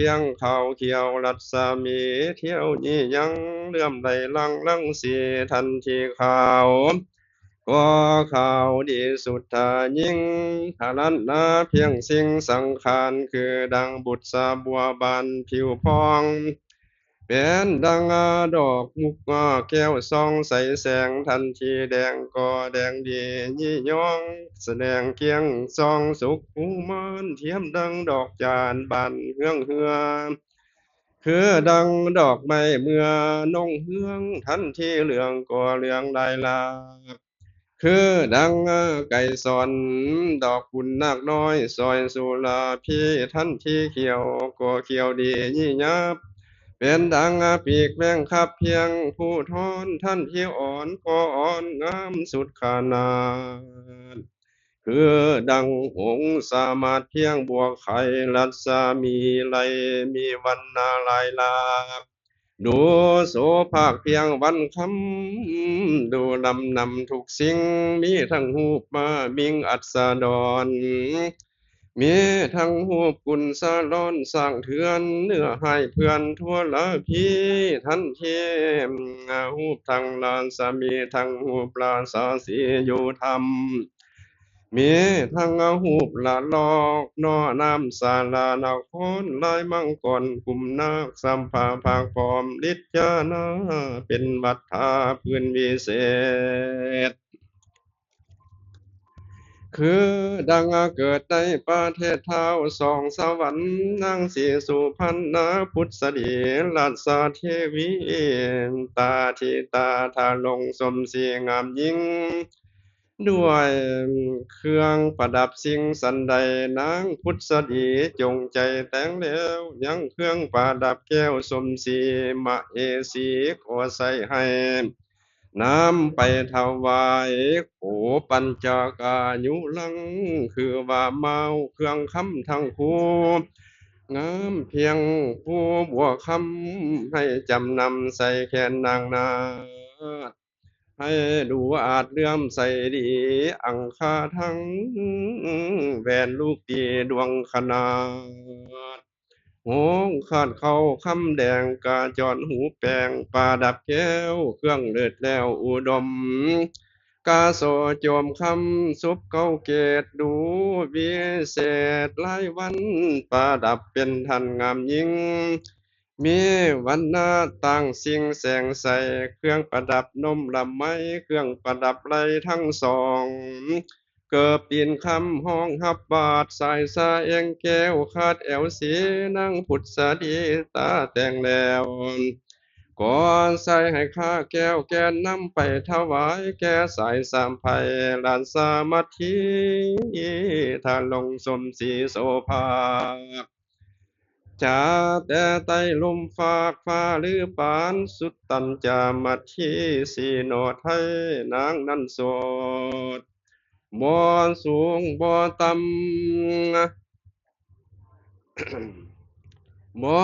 พียงเขาเขียวรัศมีเที่ยวยี่ยังเลื่อมใดลังสีทันทีขาวก็ข่าวดีสุดทายิ่งทารันนาเพียงสิ่งสังขารคือดังบุตรสาบัวบานผิวพองเป็นดังดอกมุกแก้วซองใสแสงทันทีแดงก็แดงดียี่ยองแสดงเกียงซองสุขหูมันเทียมดังดอกจานบานเฮืองเฮือคือดังดอกไม้เมื่อนงเฮืองทันทีเหลืองก็เหลืองลายลา คือดังไก่สอนดอกบุญนาคน้อยซอยสุลาพี่ท่านที่เขียวก็เขียวดียี่ยับเป็นดังปีกแมงคับเพียงผู้ทอนท่านที่อ่อนก็อ่อนงามสุดขนาดคือดังหงส์สามารถเพียงบวกไข่รัศมีไหลมีวันนาลายลา ดูโสภาคเพียงวันคำดูลำนำทุกสิ่งมีทั้งหูปมามิงอัศดรมีทั้งหูปกุลสะล้อนสร้างเถือนเนื้อให้เพื่อนทั่วละพี่ทันเทมหูปทั้งลานสามีทั้งหูปลาสาสีอยู่ธรรม มีทั้งหูปละลอกนอน้ำสาลานาคนลายมังกรกลุ่มนาคสัมภาภาคพร้อมฤทธิ์ญาณเป็นวัฏฐาพื้นวิเศษ คือดังเกิดในประเทศเท้าสองสวรรค์นางสีสุพรรณพุทธดีราชเทวีตาทิตาทาลงสมศรีงามยิ่งด้วยเครื่องประดับสิ่งสันใดนางพุทธดีจงใจแต่งแล้วยังเครื่องประดับแก้วสมศรีมะเอสีขอใส่ให้ น้ำไปถวายโอปัญจกายุลังคือว่าเมาเครื่องคำทั้งคู่งามเพียงผู้บัวคำให้จำนำใส่แขนนางนาให้ดูอาจเลื่อมใสดีอังคาทั้งแหวนลูกตีดวงขนาด หงขาดเขาคำแดงกาจรหูแปงปาดับแก้วเครื่องเลิศแล้วอุดมกาโสโจมคำซุบเก้าเกตดูวิเศษหลายวันปาดับเป็นทันงามยิ่งมีวันนาต่างสิ่งแสงใสเครื่องประดับนมลำไม้เครื่องประดับไรทั้งสอง เกิดปีนคำห้องฮับบาทสายสาเองแก้วคาดแอวสีนั่งพุทธสดีตาแต่งแล้วก่อนใส่ให้ข้าแก้วแกนนำไปถวายแก่สายสามไผ่ลานสามัคคีถ้าลงสมสีโสภาจะแต่ไต้ลมฝากฟ้าหรือปานสุดตันจามัททีสีโนไทยนางนั้นโสด บ่สูงบ่ต่ำบ่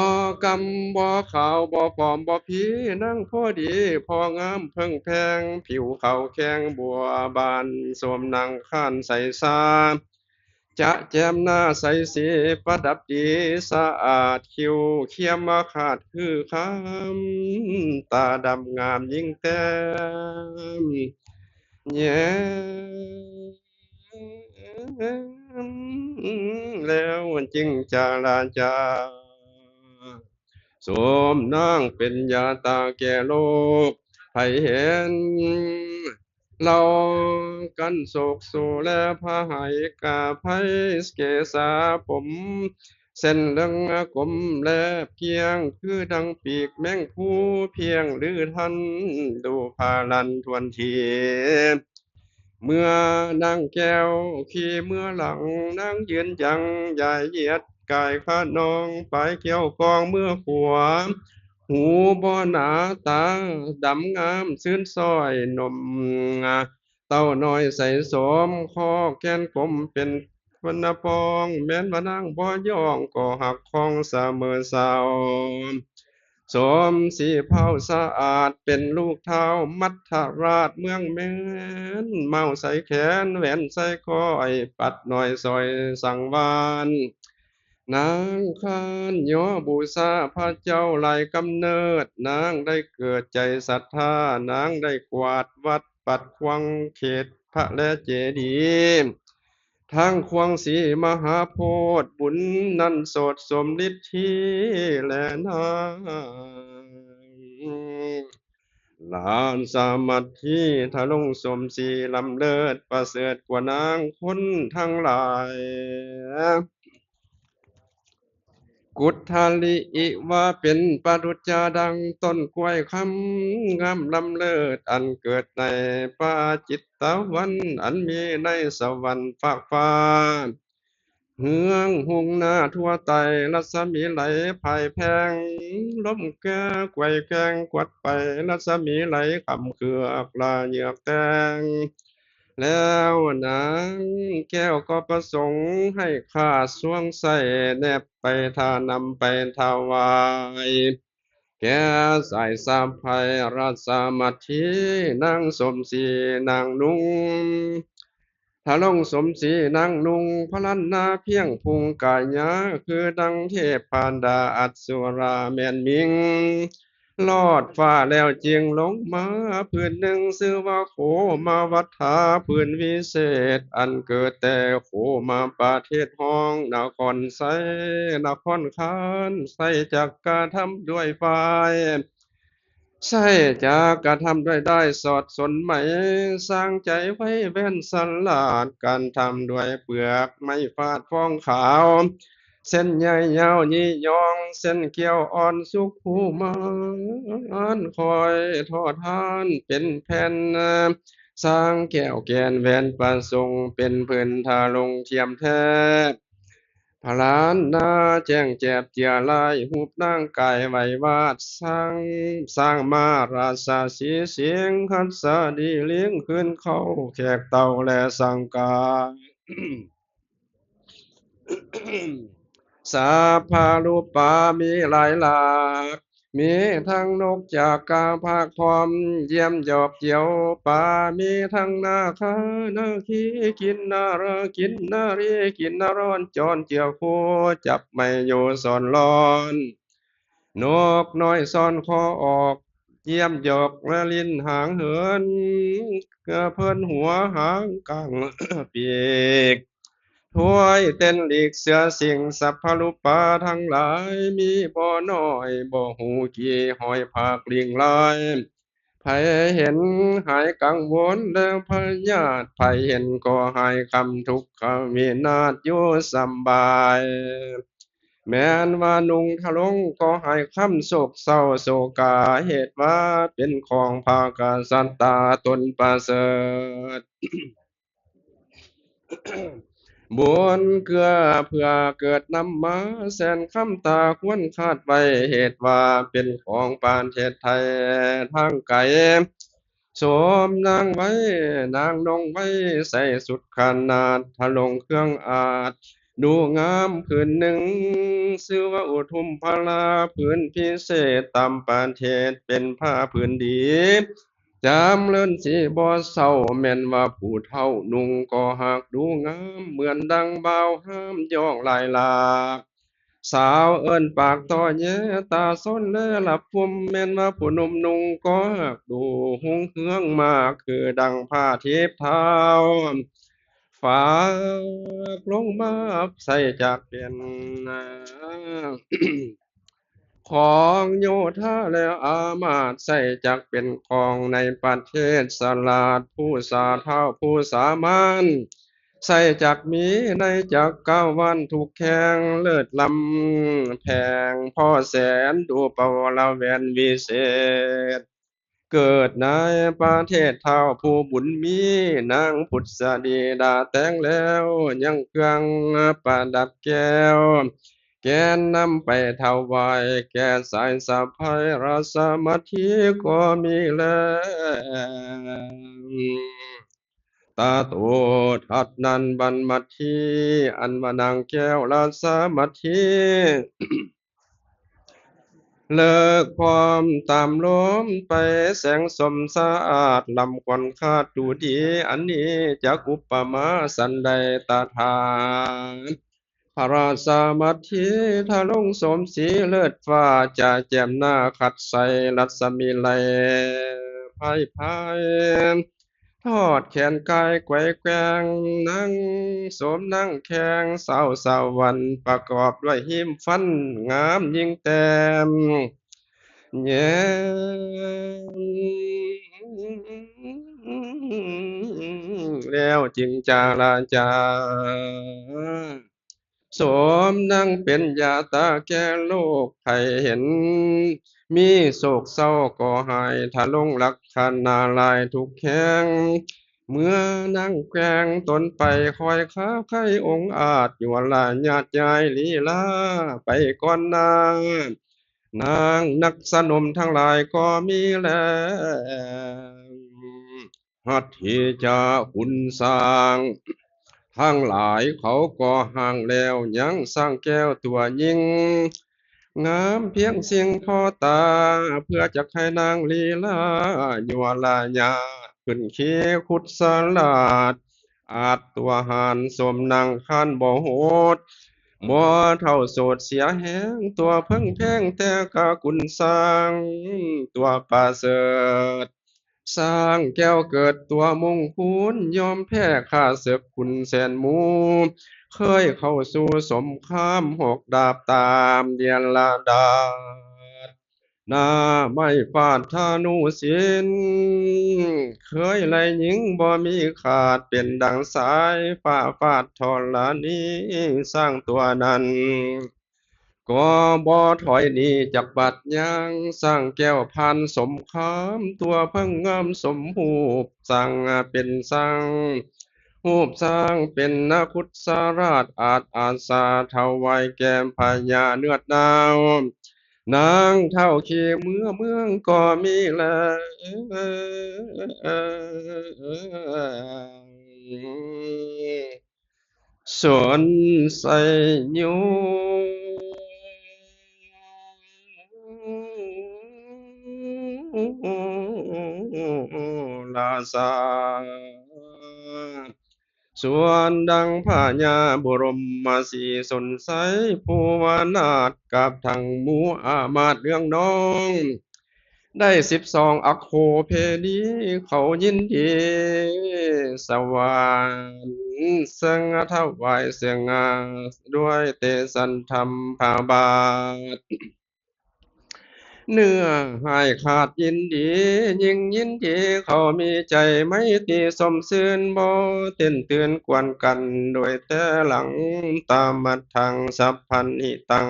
กำบ่ขาวบ่ผอมบ่ผีนั่งพอดีพองามเพิ่งแพงผิวเขาแข็งบัวบานสวมนางข้านใสสาจะแจ่มหน้าใสสีประดับดีสะอาดคิ้วเขียมมาขาดคือคำตาดำงามยิ่งแต้มแย้ แล้วจึงจาราจาสมนางเป็นยาตาแก่โลกไผเห็นเรากันโศกโศและพาหายกาไพเกษาผมเส้นเรื่องกลมและเพียงคือดังปีกแมงผู้เพียงหรือทันดูพาลันทวนที เมื่อนางแก้วขี่เมื่อหลังนางยืนยังใหญ่เหยียดกายข้านองไปเกี่ยวกองเมื่อขวาหูบ่หนาตาดำงามซื่นซอยนมเต้าน้อยใส่สมคอแกนกลมเป็นวันปองแม้นว่านางบ่ย่องก็หักของเสมอเศร้า สมสีเผาสะอาดเป็นลูกเท้ามัทราชเมืองเมือนเมาใส่แขนแหวนใส่คอยปัดหน่อยซอยสังวาน นางคานย่อบูชาพระเจ้าหลายกำเนิดนางได้เกิดใจศรัทธานางได้กวาดวัดปัดควงเขตพระและเจดีย์ทั้งควงสีมหาโพธิ์บุญนั้นโสดสมฤทธิและนางลานสามัคคีทะลงสมศรีลำเลิศประเสริฐกว่านางคนทั้งหลาย กุฏทาลิอิว่าเป็นปรุจจาดังต้นกล้วยคำงามลำเลิศอันเกิดในป่าจิตตะวันอันมีในสวรรค์ฝากฟ้าเฮืองหุงหน้าทั่วไตรัศมีไหลภายแพงลมแก่ไกวแกงกวัดไปรัศมีไหลคำเคืออักลาเหยือกแตง แล้วนางแก้วก็ประสงค์ให้ข้าสวงใส่แนบไปทานำไปถวายแก่สายสามภัยราชสามัคคีนางสมศรีนางนุ่งถ้าลงสมศรีนางนุ่งพลันนาเพียงพุงกายาคือดังเทพพานดาอัศสุราแมนมิง ลอดฟ้าแล้วเจียงลงมาพื้นหนึ่งชื่อว่าโคมาวัฏฐาพื้นวิเศษอันเกิดแต่โคมาประเทศห้องนครไสนครคานใส่จักกระทำด้วยไฟใส่จักกระทำด้วยได้สอดสนไหมสร้างใจไว้แว่นสลาดการทำด้วยเปลือกไม่ฟาดฟองขาว เส้นใยยาวยี่ยองเส้นเกี่ยวอ่อนสุขผู้มันคอยทอดทานเป็นแผ่นสร้างแก้วแกนแหวนประสงค์เป็นพื้นทาลงเทียมแท้พลานนาแจ้งแจบเจียลายหูปนางกายไหววาดสร้างมาราชาสีเสียงคันสาดีเลี้ยงขึ้นเขาแขกเต่าและสังกา สาพาลูปามีหลายหลากมีทั้งนกจากกาภาคพร้อมเยี่ยมหยอบเจียวป่ามีทั้งนาคานาคีกินนารากินนารีกินนารอนจอนเจียวคู่จับไม่อยู่สอนร้อนนกน้อยซ่อนคอออกเยี่ยมหยอกและลิ้นหางเหินเกระเพิ่นหัวหางกัง ปีก ถ้วยเต้นหลีกเสือสิงสัพพะลุปาทั้งหลายมีบ่อน้อยบ่หูกี่หอยผากลิงลายไผเห็นหายกังวลแล้วพญาติไผเห็นก็หายคำทุกขวินาศอยู่สำบายแม้นว่านุงทะลงก็หายคำโศกเศร้าโศกาเหตุว่าเป็นของภากสัตตาตนประเสริฐ บุญเกื้อเพื่อเกิดนำมาแสนคำตาควรคาดไว้เหตุว่าเป็นของปานเทศไทยทางไกลสวมนางไว้นางนงไว้ใส่สุดขนาดทะลงเครื่องอาจดูงามผืนหนึ่งชื่อว่าอุทุมพลาผืนพิเศษตามปานเทศเป็นผ้าผืนดี จำเลินสิบ่เศร้าแม่นว่าผู้เฒ่านุ่งก็หากดูงามเหมือนดังบ่าวห้ามย่องลายลากสาวเอิ้นปากต่อแย่ตาซ้นแลหลับฟุมแม่นว่าผู้หนุ่มนุ่งก็หากดูหุงเฮืองมากคือดังผ้าทิพย์เท้าฝากลงมาใส่จากเป็นของโยธาและอามาตย์ใส่จักเป็นของในประเทศสลาดผู้สาเท่าผู้สามานใส่จักมีในจักเก้าวันถูกแข่งเลิศลำแพงพ่อแสนดูปวารแวนวิเศษ เกิดในประเทศเท่าผู้บุญมีนางพุทธดีดาแต่งแล้วยังเครื่องประดับแก้วแกนนำไปถวายแก่สายสะพายราสมัคคีก็มีแล้วตาโตทัดนันบันมัททีอันวานางแก้วราสมัคคี เลิกความตามลมไปแสงสมสะอาดลำควันคาดดูดีอันนี้จักอุปมาสันใดตาทาน พระราชามัทธิทะลงสมศรีเลิศฟ้าจะแจ่มหน้าขัดใสรัศมีไหลพายพายทอดแขนกายไกวแกว่งนั่งสวมนั่งแข้งสาวสาววันประกอบด้วยหิมฟันงามยิ่งแต้มแย้มแล้วจึงจาราจา สมดังเป็นยาตาแก้โลกให้เห็นมีโศกเศร้าก่อหายถ้าลงหลักขันนาลายทุกแข้งเมื่อนั่งแกงตนไปคอยค้าไข่องค์อาจอยู่ลาญาติยายลีลาไปก่อนนางนักสนมทั้งหลายก็มีแล้วหัตถิจาคุณสร้าง ทั้งหลายเขาก็ห่างแล้วยังสร้างแก้วตัวยิ่งงามเพียงเสียงทอตาเพื่อจะให้นางลีลายัวลาญาขึ้นเคีคุดสลาดอาจตัวหานสมนางคันบ่โหดบ่เท่าโสดเสียแหงตัวเพิ่งแพงแต่กะกุนสร้างตัวป่าเสด สร้างแก้วเกิดตัวมงคุณยอมแพ้ข้าศึกคุณแสนหมูเคยเข้าสู่สมครามหกดาบตามเดียนลาดาษนาไม่ฟาดธนูศิลเคยไล่หญิงบ่มีขาดเป็นดังสายฟ้าฟาดทอลานีสร้างตัวนั้น ก็บ่ถอยหนีจากบัดยังสร้างแก้วพันสมคามตัวพังงามสมหูปสร้างเป็นสร้างหูปสร้างเป็นนาคุตสาราชอาจอาสาเทาไว้แก้มพญาเนือดนาวนางเท่าเขีเมืองก็มีแลสวนใส่ยูลาซาส่วนดังพญาบรมมาสีสนใสภูวนาถกับทั้งหมูอามาตย์เรื่องน้อง ได้12อโคเพนีเขายินดีสวรรค์เสงถวายเสียงาด้วยเตสันธรรมพาบาท เนื้อหายขาดยินดียิ่งยินดีเขามีใจไม่ตีสมซื่นบ่เต้นเตือนกวนกันโดยแต่หลังตามมัดทางสัพพันหิตัง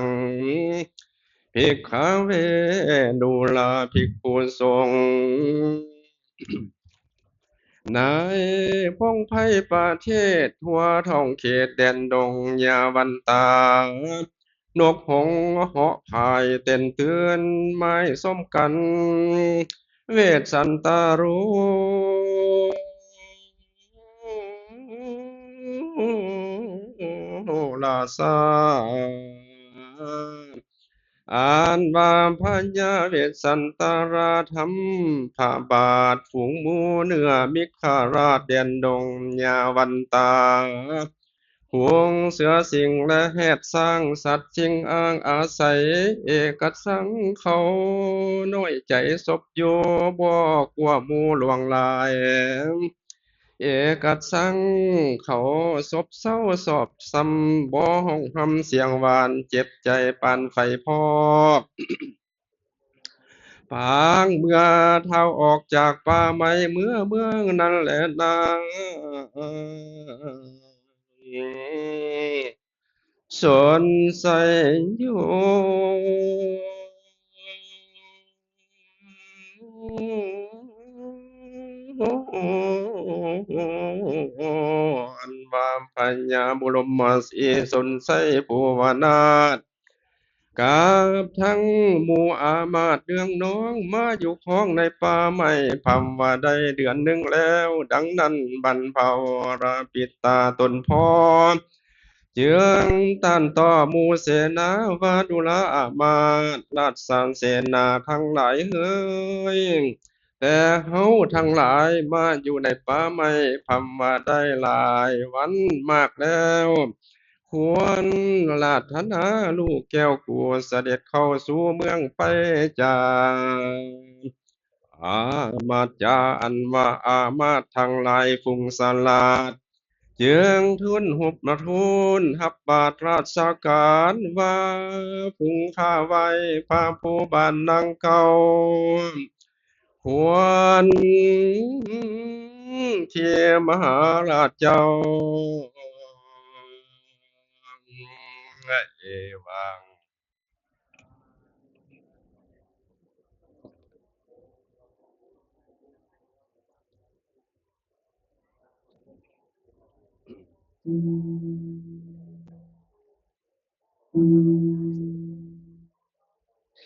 ภิกขเวดูลาภิกขุสงฆ์นายพงไพประเทศทั่วท้องเขตแดนดงยาวันตานกหงส์เหาะพายเต้นเตือนไม้ส้มกันเวสสันตารุลาซาอ่านบาพญาเวสสันตาราธรรมผาบาทฝูงหมูเนื้อมิขราชเดียนดงยาวันตา หวงเสือสิงและแหดสร้างสัตว์จิงอ้างอาศัยเอกสังเขาน้อยใจศพโยบอกว่ามูหลวงลายเอกสังเขาศพเศร้าสอบซ้ำบ่ห้องคำเสียงหวานเจ็บใจปานไฟพอกปางเมื่อเท้าออกจากป่าไม้เมืองนั่นแหละนาสนใส่อยู่อันบามปัญญาบุรมสีสนใส่ภูวนาถกับทั้งหมู่อามาตย์เรื่องน้องมาอยู่คล้องในป่าไม้พำว่าได้เดือนหนึ่งแล้วดังนั้นบรรเผาราปิดตาตนพร เจืองต้านต่อหมู่เสนาวาดุลาอามาตย์ราชสารเสนาทั้งหลายเฮ้ยแต่เฮาทั้งหลายมาอยู่ในป่าไม้พำว่าได้หลายวันมากแล้วค ควรราธนาลูกแก้วกูเสด็จเข้าสู่เมืองไปจาอามาตย์จาอันว่าอามาตย์ทั้งหลายฟุ้งสลาดจึงทุนหุบมาทุนหับบาทราชการว่าพุงข้าไว้พาผู้บ้านนางเก่าควรเทียมหาราชเจ้าเอวัง